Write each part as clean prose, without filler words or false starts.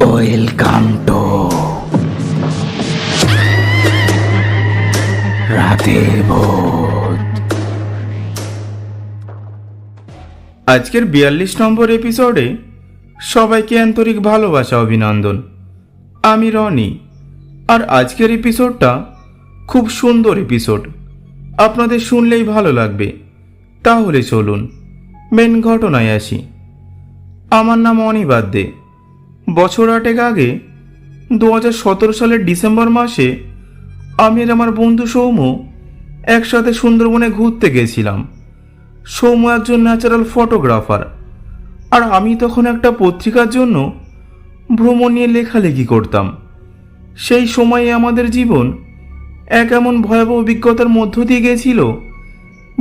Welcome to রাতের ভূত। আজকের 42 নম্বর এপিসোডে সবাইকে আন্তরিক ভালোবাসা অভিনন্দন। আমি রনি, আর আজকের এপিসোডটা খুব সুন্দর এপিসোড, আপনাদের শুনলেই ভালো লাগবে। তাহলে চলুন মেন ঘটনায় আসি। আমার নাম অনিবাদ দে। বছর 8 আগে 2017 সালের ডিসেম্বর মাসে আমি আর আমার বন্ধু সৌম্য একসাথে সুন্দরবনে ঘুরতে গেছিলাম। সৌম্য একজন ন্যাচারাল ফটোগ্রাফার, আর আমি তখন একটা পত্রিকার জন্য ভ্রমণ নিয়ে লেখালেখি করতাম। সেই সময়ে আমাদের জীবন এক এমন ভয়াবহ অভিজ্ঞতার মধ্য দিয়ে গেছিল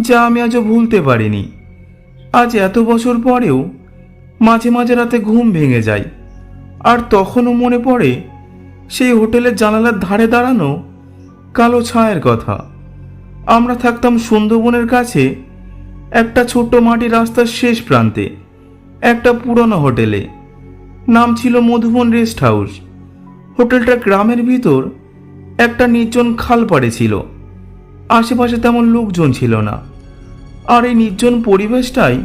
যা আমি আজও ভুলতে পারিনি। আজ এত বছর পরেও মাঝে মাঝে রাতে ঘুম ভেঙে যায়, আর তখনও মনে পড়ে সেই হোটেলের জানালার ধারে দাঁড়ানো কালো ছায়ের কথা। আমরা থাকতাম সুন্দরবনের কাছে একটা ছোট্ট মাটির রাস্তার শেষ প্রান্তে একটা পুরনো হোটেলে। নাম ছিল মধুবন রেস্ট হাউস। হোটেলটা গ্রামের ভিতর একটা নির্জন খাল পাড়ে ছিল। আশেপাশে তেমন লোকজন ছিল না, আর এই নির্জন পরিবেশটাই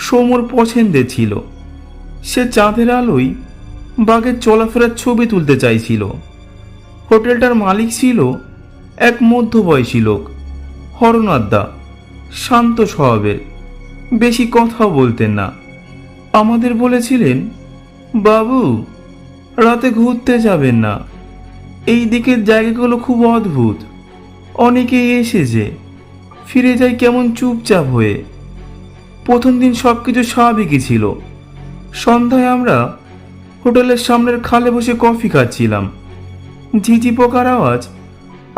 সৌম্যর পছন্দের ছিল। সে চাঁদের আলোয় বাঘের চলাফেরার ছবি তুলতে চাইছিল। হোটেলটার মালিক ছিল এক মধ্যবয়সী লোক, হরনাথদা। শান্ত স্বভাবের, বেশি কথাও বলতেন না। আমাদের বলেছিলেন, বাবু রাতে ঘুরতে যাবেন না, এই দিকের জায়গাগুলো খুব অদ্ভুত। অনেকেই এসেছে, ফিরে যায় কেমন চুপচাপ হয়ে। প্রথম দিন সব কিছু স্বাভাবিকই ছিল। সন্ধ্যায় আমরা হোটেলের সামনের খালে বসে কফি খাচ্ছিলাম। ঝিঝি পোকার আওয়াজ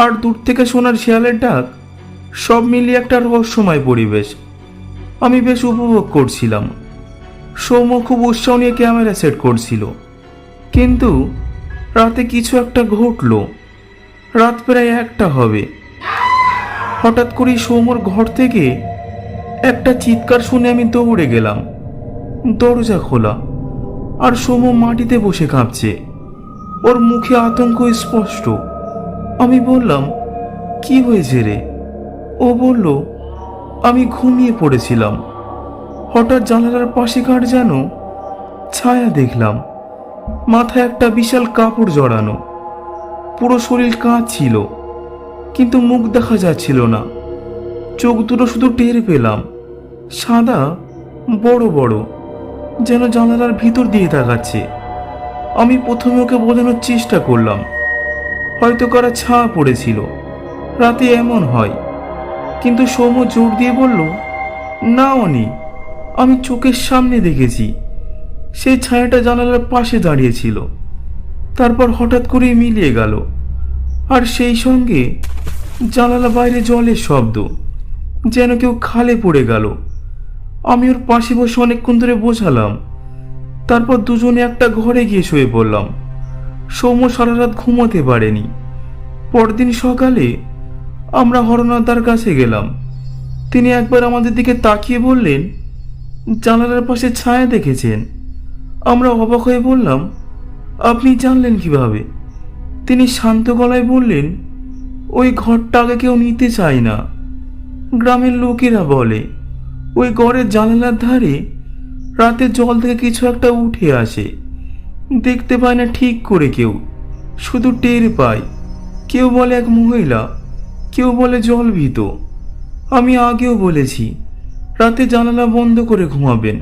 আর দূর থেকে শোনার শেয়ালের ডাক সব মিলিয়ে একটা রহস্যময় পরিবেশ আমি বেশ উপভোগ করছিলাম। সৌম্য খুব উৎসাহ নিয়ে ক্যামেরা সেট করছিল, কিন্তু রাতে কিছু একটা ঘটল। রাত প্রায় 1টা হবে। হঠাৎ করেই সৌম্যর ঘর থেকে একটা চিৎকার শুনে আমি দৌড়ে গেলাম। দরজা খোলা, আর সৌম্য মাটিতে বসে কাঁপছে। ওর মুখে আতঙ্ক স্পষ্ট। আমি বললাম, কি হয়েছে রে? ও বলল, আমি ঘুমিয়ে পড়েছিলাম। হঠাৎ জানালার পাশে কার যেন ছায়া দেখলাম। মাথায় একটা বিশাল কাপড় জড়ানো, পুরো শরীর কাঁপছিল, কিন্তু মুখ দেখা যাচ্ছিল না। চোখ দুটো শুধু টের পেলাম, সাদা, বড় বড়, যেন জানালার ভিতর দিয়ে তাকাচ্ছে। আমি প্রথমে ওকে বোঝানোর চেষ্টা করলাম, হয়তো কারা ছায়া পড়েছিল, রাতে এমন হয়। কিন্তু সৌম্য জোর দিয়ে বলল, না অনি, আমি চোখের সামনে দেখেছি। সেই ছায়াটা জানালার পাশে দাঁড়িয়েছিল, তারপর হঠাৎ করেই মিলিয়ে গেল, আর সেই সঙ্গে জানালা বাইরে জলের শব্দ, যেন কেউ খালে পড়ে গেল। আমি ওর পাশে বসে অনেকক্ষণ ধরে বোঝালাম। তারপর দুজনে একটা ঘরে গিয়ে শুয়ে পড়লাম। সৌম্য সারা রাত ঘুমোতে পারেনি। পরদিন সকালে আমরা হরনাথদার কাছে গেলাম। তিনি একবার আমাদের দিকে তাকিয়ে বললেন, জানালার পাশে ছায়া দেখেছেন? আমরা অবাক হয়ে বললাম, আপনি জানলেন কিভাবে? তিনি শান্ত গলায় বললেন, ওই ঘরটা আগে কেউ নিতে চায় না। গ্রামের লোকেরা বলে ওই ঘরের জানালার ধারে রাতে জল থেকে কিছু একটা উঠে আসে। দেখতে পায় না ঠিক করে কেউ, শুধু টের পায়। কেউ বলে এক মহিলা, কেউ বলে জলভীত। আমি আগেও বলেছি, রাতে জানালা বন্ধ করে ঘুমাবেন।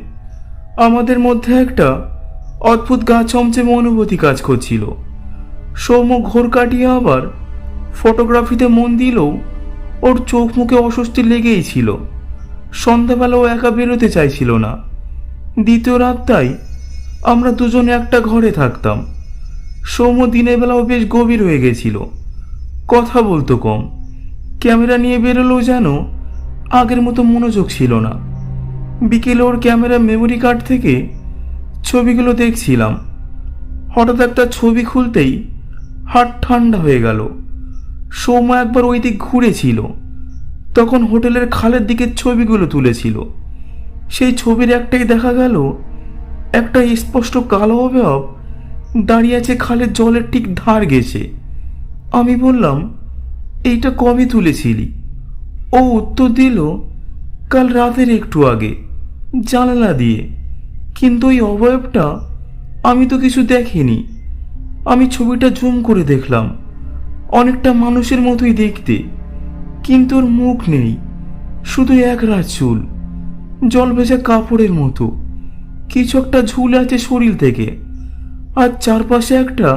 আমাদের মধ্যে একটা অদ্ভুত গা চমচমে অনুভূতি কাজ করছিল। সৌম্য ঘোর কাটিয়ে আবার ফটোগ্রাফিতে মন দিলেও ওর চোখ মুখে অস্বস্তি লেগেই ছিল। সন্ধ্যাবেলাও একা বেরোতে চাইছিল না। দ্বিতীয় রাতটাই আমরা দুজনে একটা ঘরে থাকতাম। সৌম্য দিনের বেলাও বেশ গভীর হয়ে গেছিল, কথা বলতো কম। ক্যামেরা নিয়ে বেরোলেও যেন আগের মতো মনোযোগ ছিল না। বিকেলে ওর ক্যামেরা মেমোরি কার্ড থেকে ছবিগুলো দেখছিলাম। হঠাৎ একটা ছবি খুলতেই হাত ঠান্ডা হয়ে গেল। সৌম্য একবার ওই দিক ঘুরেছিল, তখন হোটেলের খালের দিকের ছবিগুলো তুলেছিল। সেই ছবির একটাই দেখা গেল একটা স্পষ্ট কালো অবয়ব দাঁড়িয়ে আছে খালের জলের ঠিক ধার গেছে। আমি বললাম, এইটা কবে তুলেছিলি? ও উত্তর দিল, কাল রাতের একটু আগে, জানালা দিয়ে। কিন্তু ওই অবয়বটা আমি তো কিছু দেখিনি। আমি ছবিটা জুম করে দেখলাম, অনেকটা মানুষের মতোই দেখতে, কিন্তু ওর মুখ নেই, শুধু এক রাত চুল, জল ভেজা কাপড়ের মতো কিছু একটা ঝুলে আছে শরীর থেকে, আর চারপাশে একটা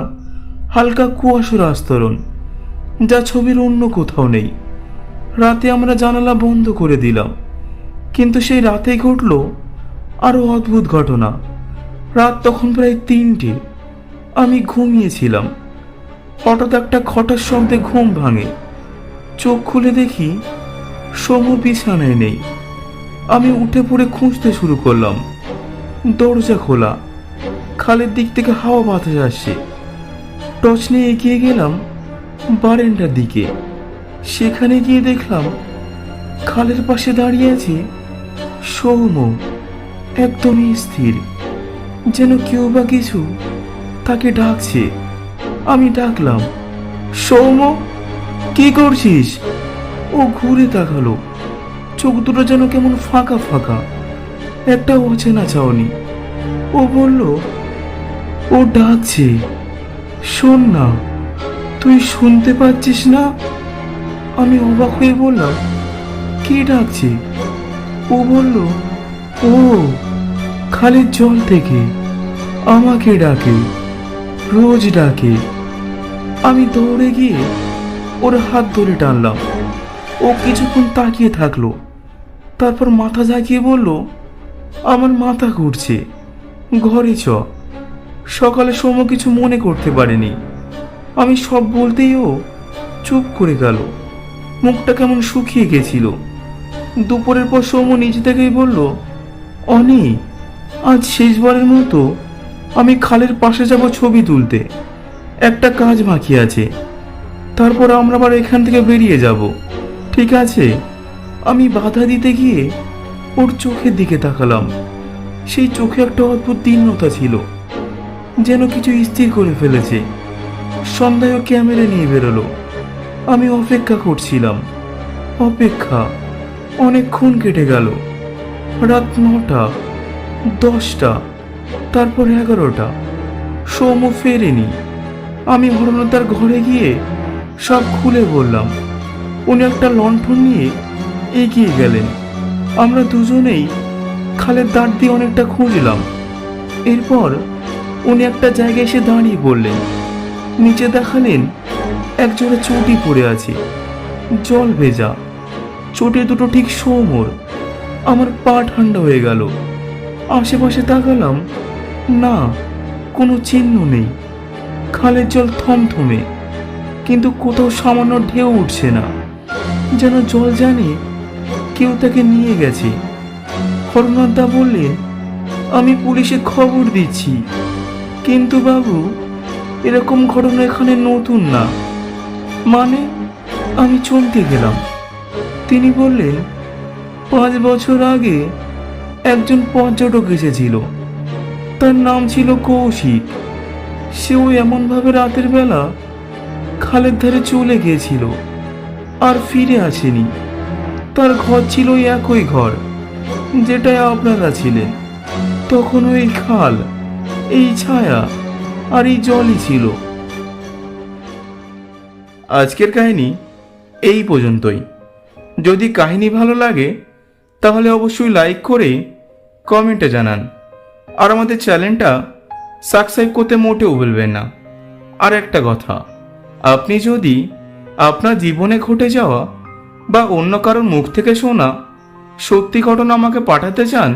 হালকা কুয়াশার আস্তরণ, যা ছবির অন্য কোথাও নেই। রাতে আমরা জানালা বন্ধ করে দিলাম, কিন্তু সেই রাতেই ঘটল আরো অদ্ভুত ঘটনা। রাত তখন প্রায় 3টে, আমি ঘুমিয়েছিলাম। হঠাৎ একটা খটার শব্দে ঘুম ভাঙে। চোখ খুলে দেখি সমু বিছানায় নেই। আমি উঠে পড়ে খুঁজতে শুরু করলাম। দরজা খোলা, খালের দিক থেকে হাওয়া বাতাস আসছে। টর্চ নিয়ে এগিয়ে গেলাম বারান্দার দিকে। সেখানে গিয়ে দেখলাম খালের পাশে দাঁড়িয়ে আছে সৌম, একদমই স্থির, যেন কেউ বা কিছু তাকে ডাকছে। আমি ডাকলাম, সৌম, কি করছিস? ও ঘুরে তাকালো, চোখ দুটো যেন কেমন ফাঁকা ফাঁকা, একটা অচেনা চাওনি। ও বলল, ও ডাকছে, শোন না, তুই শুনতে পাচ্ছিস না? আমি অবাক হয়ে বললাম, কে ডাকছে? ও বলল, ও খালের জল থেকে আমাকে ডাকে, রোজ ডাকে। আমি দৌড়ে গিয়ে ওর হাত ধরে টানলাম। ও কিছুক্ষণ তাকিয়ে থাকলো, তারপর মাথা ঝাঁকিয়ে বলল, আমার মাথা ঘুরছে, ঘরে চ। সকালে সৌম কিছু মনে করতে পারেনি। আমি সব বলতেই ও চুপ করে গেল, মুখটা কেমন শুকিয়ে গেছিল। দুপুরের পর সৌম নিজে থেকেই বলল, অনি, আজ শেষবারের মতো আমি খালের পাশে যাব ছবি তুলতে, একটা কাজ বাকি আছে, তারপর আমরা আবার এখান থেকে বেরিয়ে যাব, ঠিক আছে? আমি বাধা দিতে গিয়ে ওর চোখের দিকে তাকালাম। সেই চোখে একটা অদ্ভুত দীর্ণতা ছিল, যেন কিছু স্থির করে ফেলেছে। সন্ধ্যায় ও ক্যামেরা নিয়ে বেরোলো। আমি অপেক্ষা করছিলাম, অপেক্ষা। অনেকক্ষণ কেটে গেল। রাত 9টা, 10টা, তারপর 11টা। সৌম ফেরেনি। আমি হরণতার ঘরে গিয়ে সব খুলে বললাম। উনি একটা লণ্ঠন নিয়ে এগিয়ে গেলেন। আমরা দুজনেই খালের দাঁড় দিয়ে অনেকটা খুঁজলাম। এরপর উনি একটা জায়গায় এসে দাঁড়িয়ে পড়লেন। নিচে দেখালেন একজোড়া চটি পড়ে আছে, জল ভেজা। চটি দুটো ঠিক সৌমর। আমার পা ঠান্ডা হয়ে গেল। আশেপাশে তাকালাম, না, কোনো চিহ্ন নেই। খালের জল থমথমে, কিন্তু কোথাও সামান্য ঢেউ উঠছে না, যেন জল জানে কেউ তাকে নিয়ে গেছে। হরনাথদা বললেন, আমি পুলিশে খবর দিচ্ছি, কিন্তু বাবু, এরকম ঘটনা এখানে নতুন না। মানে? আমি চমকে গেলাম। তিনি বললেন, 5 বছর আগে একজন পর্যটক এসেছিল, তার নাম ছিল কৌশিক। সেও এমনভাবে রাতের বেলা খালের ধারে চলে গিয়েছিল, আর ফিরে আসেনি। তার ঘর ছিল ওই একই ঘর যেটায় আপনারা ছিলেন। তখন ওই খাল, এই ছায়া আর এই জলই ছিল। আজকের কাহিনী এই পর্যন্তই। যদি কাহিনী ভালো লাগে তাহলে অবশ্যই লাইক করে কমেন্টে জানান, আর আমাদের চ্যানেলটা সাবস্ক্রাইব করতে মোটেও ভুলবেন না। আর একটা কথা, আপনি যদি আপনার জীবনে ঘটে যাওয়া বা অন্য কারোর মুখ থেকে শোনা সত্যি ঘটনা আমাকে পাঠাতে চান,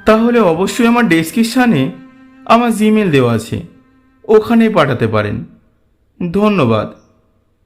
তাহলে অবশ্যই আমার ডেসক্রিপশানে আমার জিমেল দেওয়া আছে, ওখানেই পাঠাতে পারেন। ধন্যবাদ।